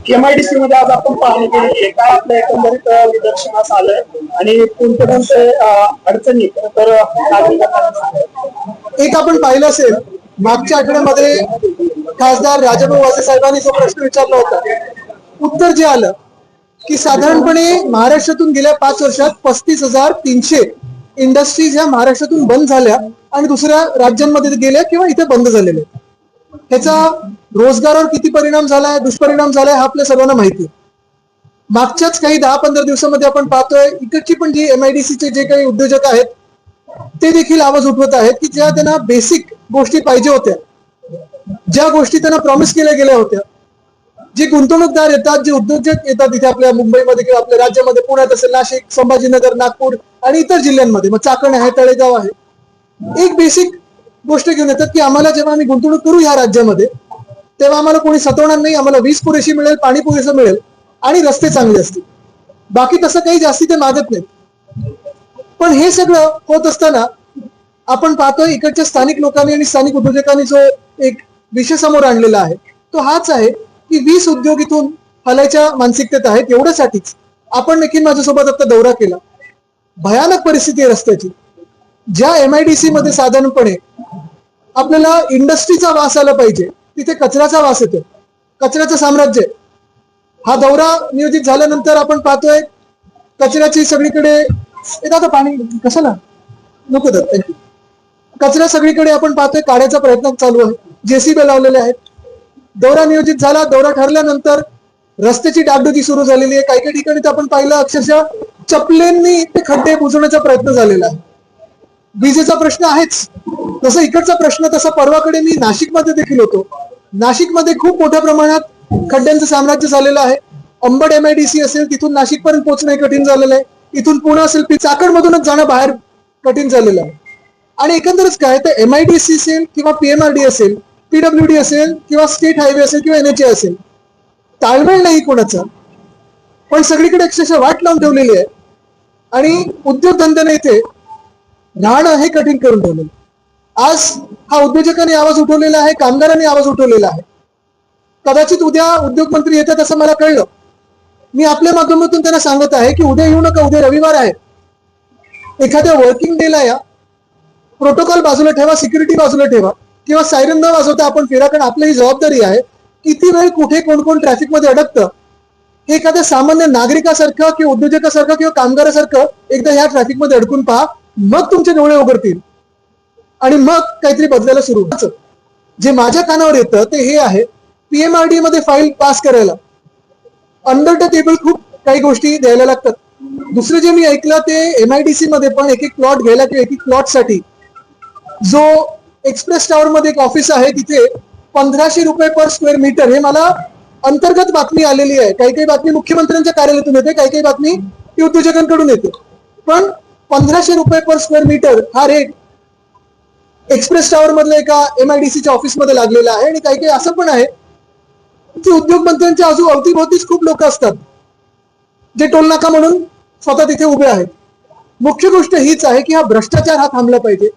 MIDC मध्ये आज आपण पाहणी केली एका आपल्या एकंदरीत निदर्शनास आलंय आणि कोणते अडचणी तर एक आपण पाहिलं असेल मागच्या आठवड्यामध्ये खासदार राजाभाऊ वाजे साहेबांनी जो प्रश्न विचारला होता, उत्तर जे आलं की साधारणपणे महाराष्ट्रातून गेल्या 5 वर्षात 35,300 इंडस्ट्रीज ह्या महाराष्ट्रातून बंद झाल्या आणि दुसऱ्या राज्यांमध्ये गेल्या किंवा इथे बंद झालेल्या. ह्याचा रोजगारावर किती परिणाम झालाय, दुष्परिणाम झालाय हा आपल्या सर्वांना माहिती आहे. मागच्याच काही 10-15 दिवसामध्ये आपण पाहतोय इकडची पण जी एमआयडीसीचे जे काही उद्योजक आहेत ते देखील आवाज उठवत आहेत की ज्या त्यांना बेसिक गोष्टी पाहिजे होत्या, ज्या गोष्टी त्यांना प्रॉमिस केल्या गेल्या होत्या, जे गुंतवणूकदार येतात, जे उद्योजक येतात इथे आपल्या मुंबईमध्ये किंवा आपल्या राज्यामध्ये, पुण्यात असेल, नाशिक, संभाजीनगर, नागपूर आणि इतर जिल्ह्यांमध्ये, मग चाकण आहे, तळेगाव आहे, एक बेसिक गोष्ट घेऊन येतात की आम्हाला जेव्हा आम्ही गुंतवणूक करू ह्या राज्यामध्ये तेव्हा आम्हाला कोणी सतवणार नाही, आम्हाला वीज पुरेशी मिळेल, पाणी पुरेसं मिळेल आणि रस्ते चांगले असतील. बाकी तसं काही जास्ती ते मागत नाहीत. पण हे सगळं होत असताना आपण पाहतोय इकडच्या स्थानिक लोकांनी आणि स्थानिक उद्योजकांनी जो एक विषय समोर आणलेला आहे तो हाच आहे की 20 उद्योग इथून हलायच्या मानसिकतेत आहेत. एवढ्यासाठीच आपण देखील माझ्यासोबत आता दौरा केला. भयानक परिस्थिती आहे रस्त्याची. ज्या एमआयडीसी मध्ये साधारणपणे आपल्याला इंडस्ट्रीचा वास आला पाहिजे तिथे कचऱ्याचा वास येतो, कचऱ्याचं साम्राज्य. हा दौरा नियोजित झाल्यानंतर आपण पाहतोय कचऱ्याची सगळीकडे आता पाणी कशाला नको तर थँक्यू. कचरा सगळीकडे आपण पाहतोय काढायचा प्रयत्न चालू आहे, जेसीबी लावलेले आहेत. दौरा नियोजित झाला, दौरा ठरल्यानंतर रस्त्याची डागडुजी सुरू झालेली आहे. काही काही ठिकाणी तर आपण पाहिलं अक्षरशः चपलेंनी ते खड्डे बुजवण्याचा प्रयत्न झालेला आहे. विजेचा प्रश्न आहेच, तसं इकडचा प्रश्न तसा परवाकडे मी नाशिकमध्ये देखील होतो. नाशिकमध्ये खूप मोठ्या प्रमाणात खड्ड्यांचं साम्राज्य झालेलं आहे. अंबड एमआयडीसी असेल तिथून नाशिकपर्यंत पोहोचणं कठीण झालेलं आहे. इथून पुणे असेल चाकणमधूनच जाणं बाहेर कठीण झालेलं आहे. आणि एकंदरच काय तर एमआयडीसी असेल किंवा पीएमआरडी असेल, पीडब्ल्यूडी असेल किंवा स्टेट हायवे असेल किंवा एनएचए असेल, ताळमेळ नाही कोणाचा, पण सगळीकडे अक्षरशः वाट लावून ठेवलेली आहे आणि उद्योगधंद्याने इथे राहणं हे कठीण करून ठेवलेलं. आज हा उद्योजकांनी आवाज उठवलेला आहे, कामगारांनी आवाज उठवलेला आहे. कदाचित उद्या उद्योग मंत्री येतात असं मला कळलं. मी आपल्या माध्यमातून त्यांना सांगत आहे की उद्या येऊ नका, उद्या रविवार आहे. एखाद्या वर्किंग डेला या, प्रोटोकॉल बाजूला ठेवा, सिक्युरिटी बाजूला ठेवा किंवा सायरन न वाजवता आपण फिरा, कारण आपली ही जबाबदारी आहे. किती वेळ कुठे कोण कोण ट्रॅफिक मध्ये अडकतं हे एखाद्या सामान्य नागरिकासारखं किंवा उद्योजकासारखं किंवा कामगारासारखं एकदा ह्या ट्रॅफिक मध्ये अडकून पहा, मग तुमचे डोळे उघडतील आणि मग काहीतरी बदलायला सुरू होतं. जे माझ्या कानावर येतं ते हे आहे, पीएमआरडी मध्ये फाईल पास करायला अंडर द टेबल खूप काही गोष्टी द्यायला लागतात. दुसरं जे मी ऐकलं ते एमआयडीसी मध्ये पण एक प्लॉट घ्यायला किंवा एक प्लॉट साठी जो एक्सप्रेस टावर मध्ये एक ऑफिस आहे तिथे 1500 रुपये पर स्क्वेअर मीटर, हे मला अंतर्गत बातमी आलेली आहे. काही काही बातमी मुख्यमंत्र्यांच्या कार्यालयातून येते, काही काही बातमी ती उद्योजकांकडून येते. पण 1500 रुपये पर स्क्वेअर मीटर हा रेट एक्सप्रेस टावर मधल्या एका एमआयडीसीच्या ऑफिसमध्ये लागलेला आहे. आणि काही काही असं पण आहे की उद्योग मंत्र्यांच्या अवतीभोवतीच खूप लोक असतात जे टोल नाका म्हणून स्वतः तिथे उभे आहेत. मुख्य गोष्ट हीच आहे की हा भ्रष्टाचार हा थांबला पाहिजे.